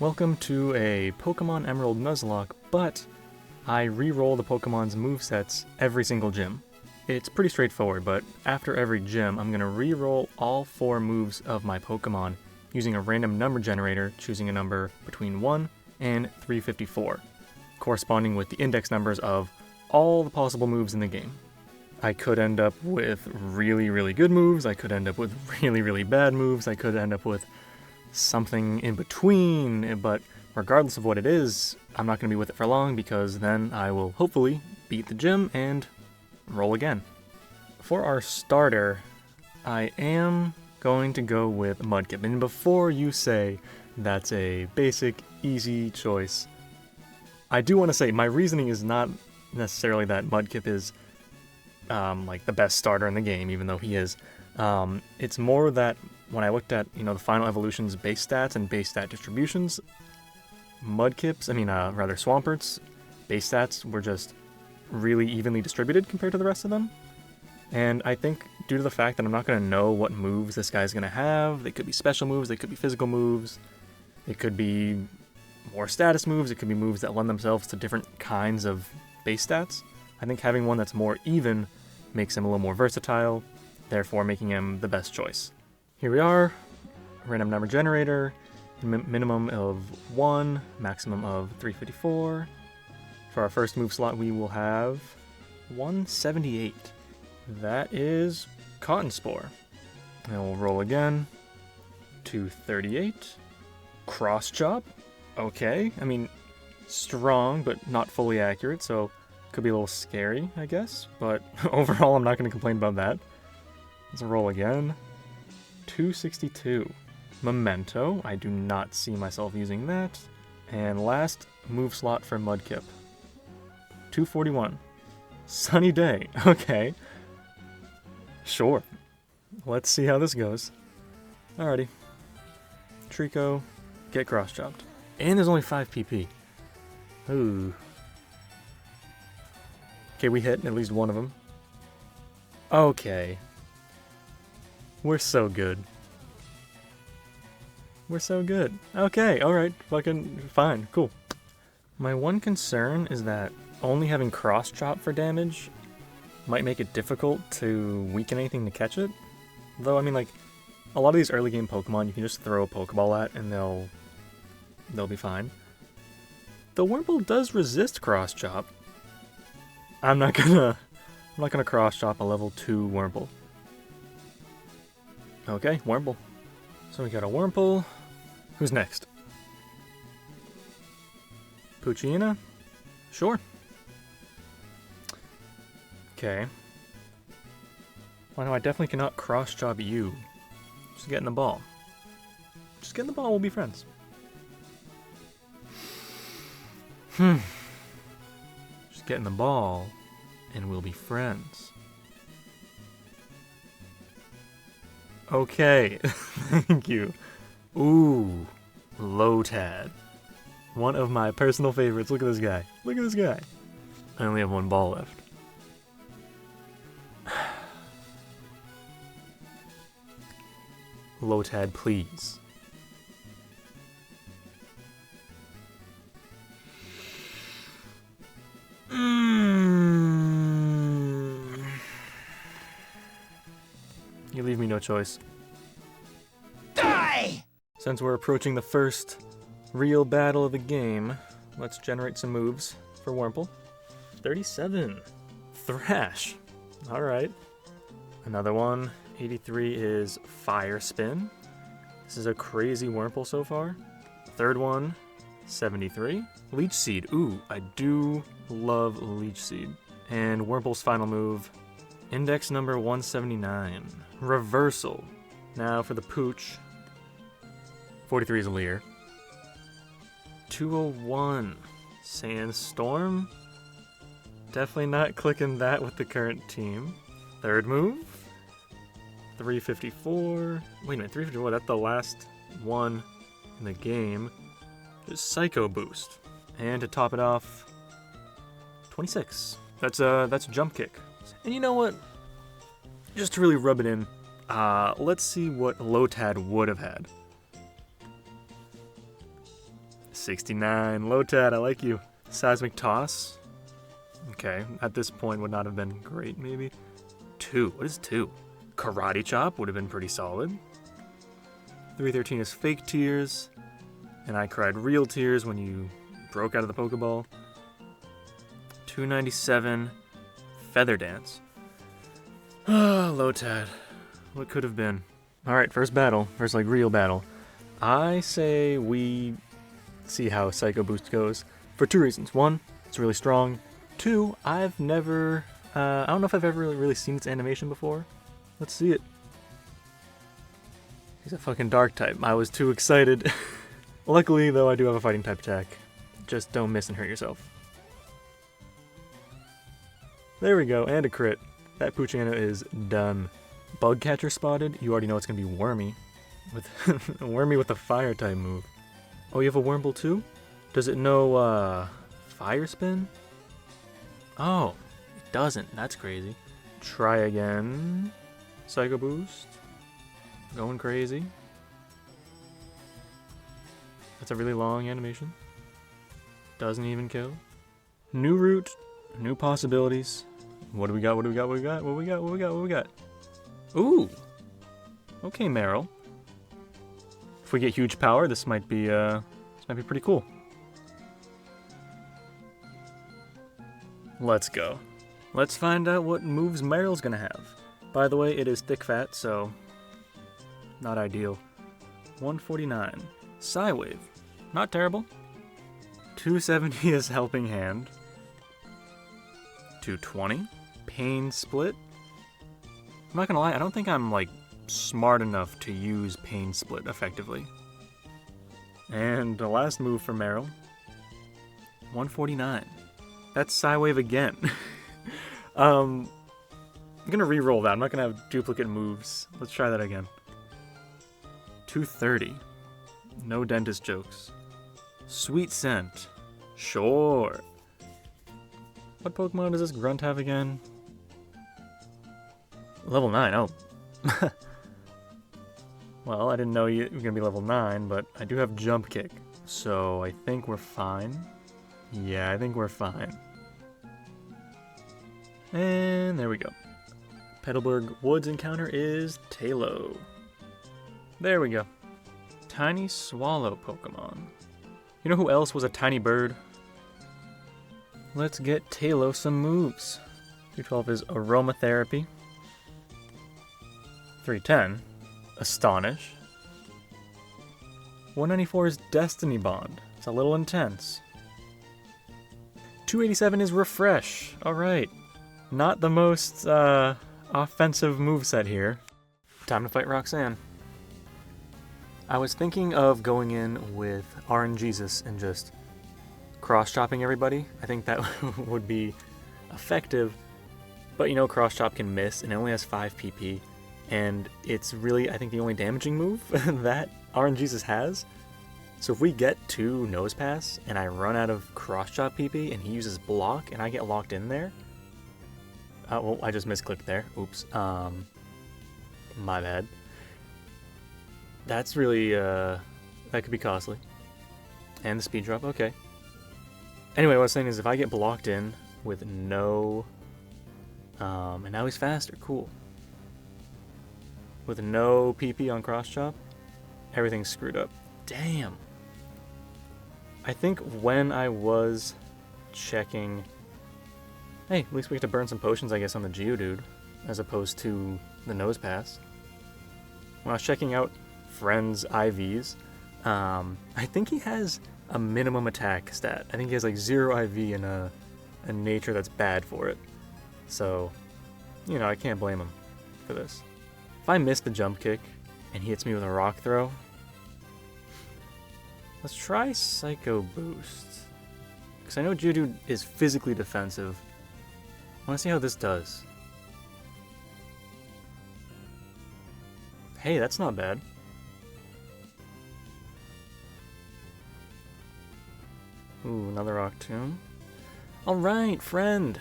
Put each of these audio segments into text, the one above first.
Welcome to a Pokemon Emerald Nuzlocke, but I re-roll the Pokemon's movesets every single gym. It's pretty straightforward, but after every gym, I'm going to re-roll all 4 moves of my Pokemon using a random number generator, choosing a number between 1 and 354, corresponding with the index numbers of all the possible moves in the game. I could end up with really, really good moves, I could end up with really, really bad moves, I could end up with something in between, but regardless of what it is, I'm not going to be with it for long because then I will hopefully beat the gym and roll again. For our starter, I am going to go with Mudkip, and before you say that's a basic, easy choice, I do want to say my reasoning is not necessarily that Mudkip is like the best starter in the game, even though he is. It's more that when I looked at, the final evolution's base stats and base stat distributions, Swampert's base stats were just really evenly distributed compared to the rest of them. And I think due to the fact that I'm not going to know what moves this guy's going to have, they could be special moves, they could be physical moves, it could be more status moves, it could be moves that lend themselves to different kinds of base stats. I think having one that's more even makes him a little more versatile, therefore making him the best choice. Here we are, random number generator, minimum of 1, maximum of 354. For our first move slot, we will have 178. That is Cotton Spore. And we'll roll again. 238. Cross Chop. Okay, strong, but not fully accurate, so could be a little scary, I guess. But overall, I'm not going to complain about that. Let's roll again. 262. Memento. I do not see myself using that. And last move slot for Mudkip. 241. Sunny Day. Okay. Sure. Let's see how this goes. Alrighty. Trico, get cross-chopped. And there's only 5 PP. Ooh. Okay, we hit at least one of them. Okay. We're so good. We're so good. Okay, alright, fucking fine, cool. My one concern is that only having cross chop for damage might make it difficult to weaken anything to catch it. Though, a lot of these early game Pokemon you can just throw a Pokeball at and they'll be fine. The Wurmple does resist cross chop. I'm not gonna cross chop a level 2 Wurmple. Okay, Wurmple. So we got a Wurmple. Who's next? Poochyena? Sure. Okay. Well, no, I definitely cannot cross-chop you. Just get in the ball. Just get in the ball, we'll be friends. Just get in the ball, and we'll be friends. Okay, thank you. Ooh, Lotad. One of my personal favorites. Look at this guy. Look at this guy. I only have 1 ball left. Lotad, please. You leave me no choice. Die! Since we're approaching the first real battle of the game, let's generate some moves for Wurmple. 37. Thrash. Alright. Another one. 83 is Fire Spin. This is a crazy Wurmple so far. Third one. 73. Leech Seed. Ooh, I do love Leech Seed. And Wurmple's final move. Index number 179. Reversal. Now for the Pooch. 43 is a Leer. 201. Sandstorm. Definitely not clicking that with the current team. Third move. 354. Wait a minute, 354. That's the last one in the game. Just Psycho Boost. And to top it off, 26. That's Jump Kick. And you know what? Just to really rub it in, let's see what Lotad would have had. 69. Lotad, I like you. Seismic Toss. Okay, at this point would not have been great, maybe. 2. What is 2? Karate Chop would have been pretty solid. 313 is Fake Tears. And I cried real tears when you broke out of the Pokeball. 297, Feather Dance. Ah, Lotad. What could have been? Alright, first battle. First, real battle. I say we see how Psycho Boost goes. For 2 reasons. 1, it's really strong. 2, I've never... I don't know if I've ever really seen its animation before. Let's see it. He's a fucking dark type. I was too excited. Luckily, though, I do have a fighting type attack. Just don't miss and hurt yourself. There we go, and a crit. That Poochyena is done. Bug Catcher spotted. You already know it's gonna be Wormy. With Wormy with a fire type move. Oh, you have a Wurmple too? Does it know, Fire Spin? Oh, it doesn't. That's crazy. Try again. Psycho Boost. Going crazy. That's a really long animation. Doesn't even kill. New route, new possibilities. What do we got? What do we got? What do we got? What do we got? What do we got? What do we got? Ooh. Okay, Meryl. If we get huge power, this might be pretty cool. Let's go. Let's find out what moves Meryl's gonna have. By the way, it is thick fat, so not ideal. 149. Psywave. Not terrible. 270 is Helping Hand. 220. Pain Split. I'm not gonna lie, I don't think I'm smart enough to use Pain Split effectively. And the last move for Meryl. 149. That's Psywave again. I'm gonna re-roll that. I'm not gonna have duplicate moves. Let's try that again. 230. No dentist jokes. Sweet Scent. Sure. What Pokemon does this Grunt have again? Level 9, oh. Well, I didn't know you were gonna be level 9, but I do have Jump Kick. So I think we're fine. Yeah, I think we're fine. And there we go. Petalburg Woods encounter is Talo. There we go. Tiny Swallow Pokemon. You know who else was a tiny bird? Let's get Talo some moves. 212 is Aromatherapy. 310, Astonish. 194 is Destiny Bond. It's a little intense. 287 is Refresh. Alright. Not the most offensive moveset here. Time to fight Roxanne. I was thinking of going in with RNGesus and just cross-chopping everybody. I think that would be effective, but you know cross-chop can miss and it only has 5 PP, and it's really, I think, the only damaging move that RNGesus has. So if we get 2 Nose Pass and I run out of cross-chop PP and he uses Block and I get locked in there, well, I just misclicked there. Oops. My bad. That's really, that could be costly. And the speed drop, okay. Anyway, what I was saying is if I get blocked in with no... and now he's faster, cool. With no PP on cross chop, everything's screwed up. Damn! I think when I was checking... Hey, at least we get to burn some potions, I guess, on the Geodude, as opposed to the Nose Pass. When I was checking out Friend's IVs, I think he has a minimum attack stat. I think he has 0 IV and a nature that's bad for it. So, you know, I can't blame him for this. If I miss the jump kick and he hits me with a rock throw, let's try Psycho Boost. Because I know Geodude is physically defensive. I want to see how this does. Hey, that's not bad. Ooh, another Rock Tomb. Alright, friend!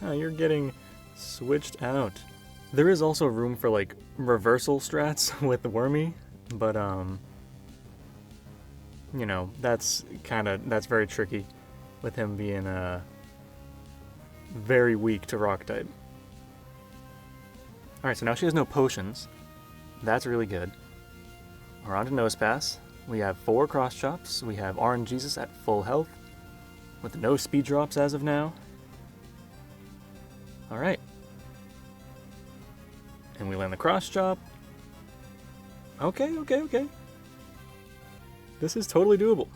You're getting switched out. There is also room for, reversal strats with the Wormy, but, you know, that's very tricky with him being very weak to rock type. Alright, so now she has no potions. That's really good. We're on to Nosepass. We have 4 cross chops. We have RNGesus at full health, with no speed drops as of now. Alright. And we land the cross chop. Okay. This is totally doable.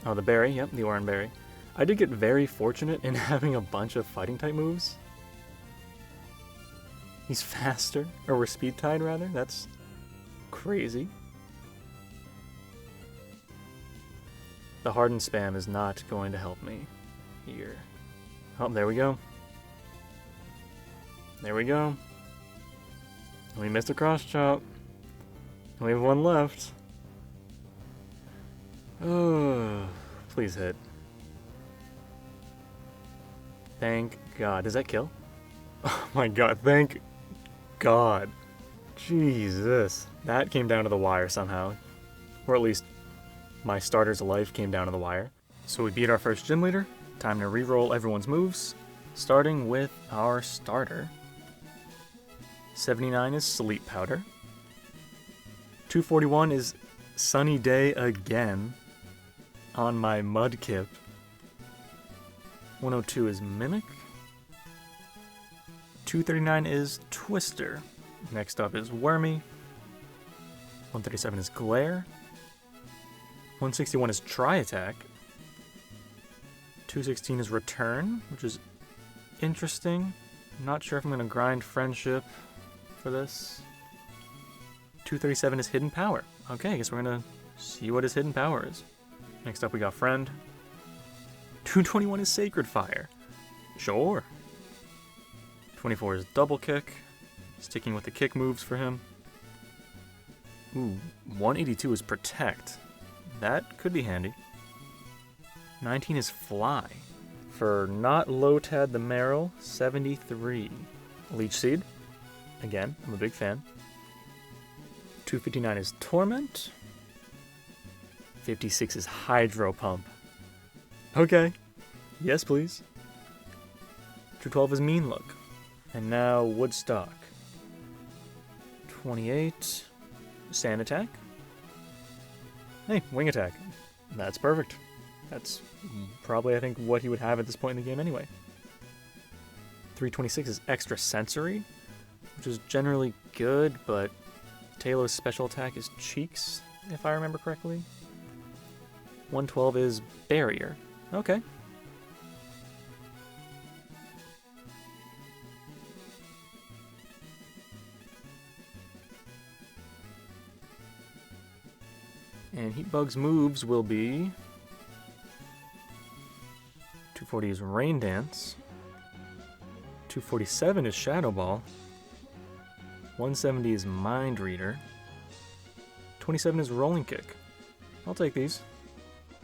Oh, the berry. Yep, the Oran berry. I did get very fortunate in having a bunch of fighting type moves. He's faster, or we're speed tied rather. That's crazy. The harden spam is not going to help me here. Oh, there we go. There we go. We missed a cross chop. We have 1 left. Oh, please hit. Thank God. Does that kill? Oh my God, thank God. Jesus. That came down to the wire somehow. Or at least my starter's life came down to the wire. So we beat our first gym leader. Time to re-roll everyone's moves. Starting with our starter. 79 is Sleep Powder. 241 is Sunny Day again on my Mudkip. 102 is Mimic. 239 is Twister. Next up is Wormy. 137 is Glare. 161 is Tri-Attack. 216 is Return, which is interesting. Not sure if I'm going to grind Friendship for this. 237 is Hidden Power. Okay, I guess we're going to see what his Hidden Power is. Next up we got Friend. 221 is Sacred Fire. Sure. 24 is Double Kick. Sticking with the kick moves for him. Ooh, 182 is Protect. That could be handy. 19 is Fly. For not Lotad the Meryl, 73. Leech Seed. Again, I'm a big fan. 259 is Torment. 56 is Hydro Pump. Okay. Yes, please. 212 is Mean Look. And now Woodstock. 28. Sand Attack. Hey, Wing Attack. That's perfect. That's probably, I think, what he would have at this point in the game anyway. 326 is Extra Sensory, which is generally good, but Taylor's special attack is Cheeks, if I remember correctly. 112 is Barrier. Okay. And Heatbug's moves will be 240 is Rain Dance. 247 is Shadow Ball. 170 is Mind Reader. 27 is Rolling Kick. I'll take these.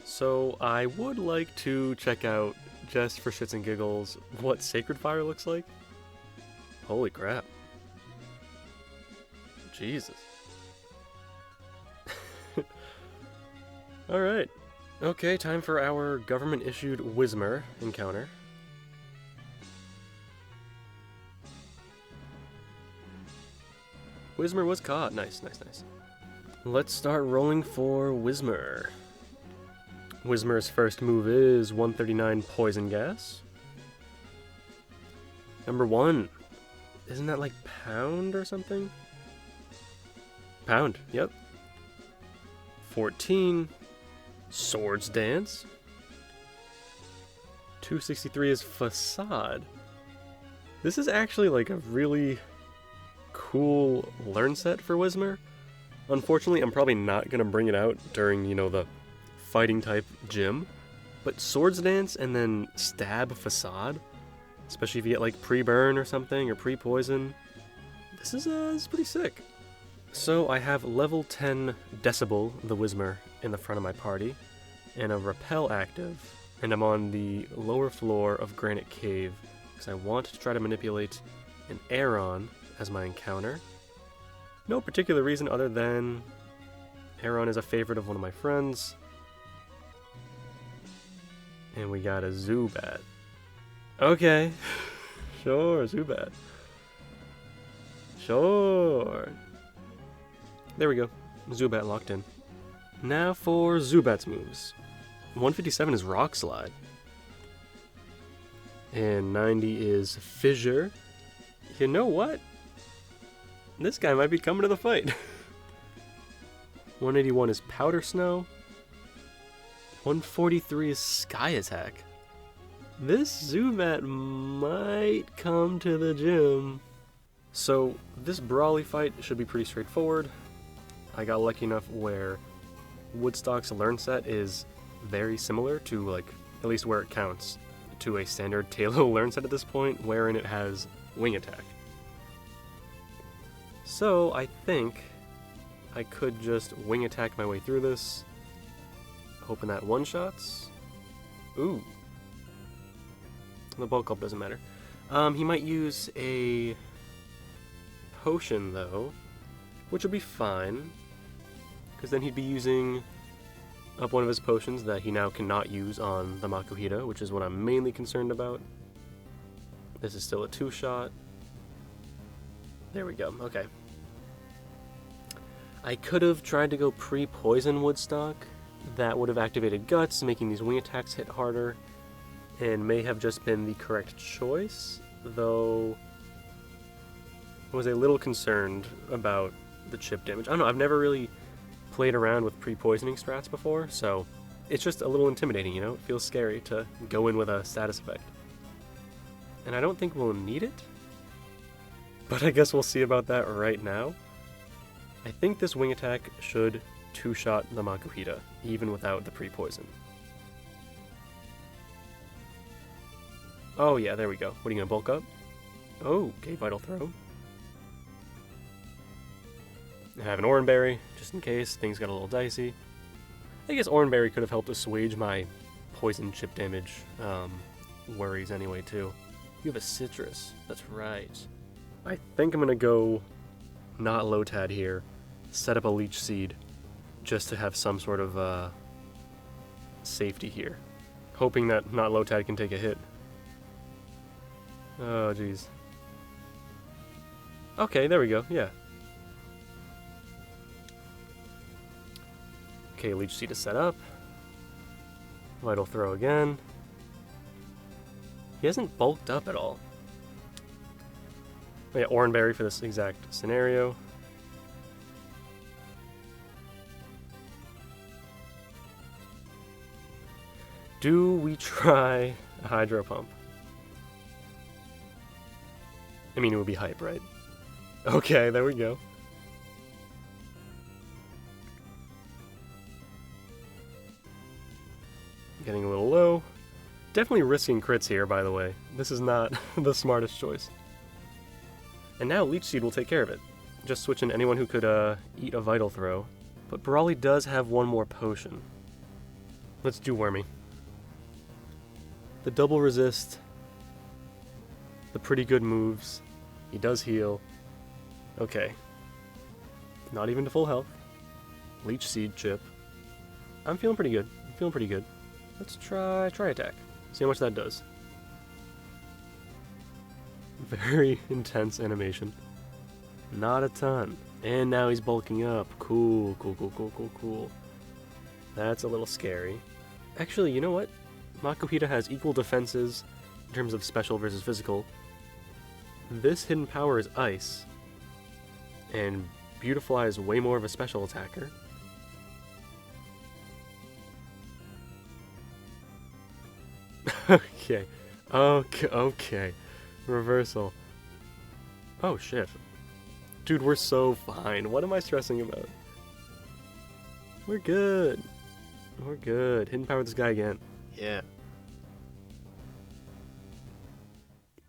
So I would like to check out, just for shits and giggles, what Sacred Fire looks like. Holy crap. Jesus. Alright. Okay, time for our government-issued Whismur encounter. Whismur was caught. Nice. Let's start rolling for Whismur. Whismur's first move is 139 Poison Gas. Number 1. Isn't that like Pound or something? Pound, yep. 14. Swords Dance. 263 is Facade. This is actually like a really cool learn set for Whismur. Unfortunately, I'm probably not going to bring it out during, the fighting type gym. But Swords Dance and then Stab Facade, especially if you get like pre-burn or something, or pre-poison, this is pretty sick. So I have level 10 Decibel, the Whismur, in the front of my party, and a Repel active, and I'm on the lower floor of Granite Cave, because I want to try to manipulate an Aeron as my encounter. No particular reason other than Aeron is a favorite of one of my friends. And we got a Zubat. Okay. Sure, Zubat. Sure. There we go. Zubat locked in. Now for Zubat's moves. 157 is Rock Slide. And 90 is Fissure. You know what? This guy might be coming to the fight. 181 is Powder Snow. 143 is Sky Attack. This Zubat might come to the gym. So this Brawly fight should be pretty straightforward. I got lucky enough where Woodstock's Learn Set is very similar to, like, at least where it counts, to a standard Tailo Learn Set at this point, wherein it has Wing Attack. So I think I could just Wing Attack my way through this, hoping that one-shots. Ooh. The Bulk Up doesn't matter. He might use a Potion, though, which would be fine, because then he'd be using up one of his potions that he now cannot use on the Makuhita, which is what I'm mainly concerned about. This is still a 2-shot. There we go, okay. I could have tried to go pre-poison Woodstock. That would have activated Guts, making these wing attacks hit harder, and may have just been the correct choice, though I was a little concerned about the chip damage. I don't know, I've never really played around with pre-poisoning strats before, so it's just a little intimidating, you know? It feels scary to go in with a status effect. And I don't think we'll need it, but I guess we'll see about that right now. I think this wing attack should 2-shot the Makuhita, even without the pre-poison. Oh yeah, there we go. What are you gonna bulk up? Oh, okay, Vital Throw. I have an Oranberry, just in case things got a little dicey. I guess Oranberry could have helped assuage my poison chip damage worries anyway, too. You have a Citrus, that's right. I think I'm gonna go not Lotad here, set up a Leech Seed, just to have some sort of safety here. Hoping that not Lotad can take a hit. Oh, jeez. Okay, there we go, yeah. Okay, Leech Seed is set up. Vital Throw again. He hasn't bulked up at all. Oh, yeah, Oranberry for this exact scenario. Do we try a Hydro Pump? I mean, it would be hype, right? Okay, there we go. Getting a little low. Definitely risking crits here, by the way. This is not the smartest choice. And now Leech Seed will take care of it. Just switching anyone who could eat a Vital Throw. But Brawly does have one more potion. Let's do Wormy. The double resist. The pretty good moves. He does heal. Okay. Not even to full health. Leech Seed chip. I'm feeling pretty good. I'm feeling pretty good. Let's try attack. See how much that does. Very intense animation. Not a ton. And now he's bulking up. Cool, cool, cool, cool, cool, cool. That's a little scary. Actually, you know what? Makuhita has equal defenses in terms of special versus physical. This hidden power is ice. And Beautifly is way more of a special attacker. Okay. Reversal. Oh shit. Dude, we're so fine. What am I stressing about? We're good. We're good. Hidden power this guy again. Yeah.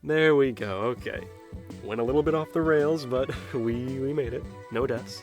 There we go, okay. Went a little bit off the rails, but we made it. No deaths.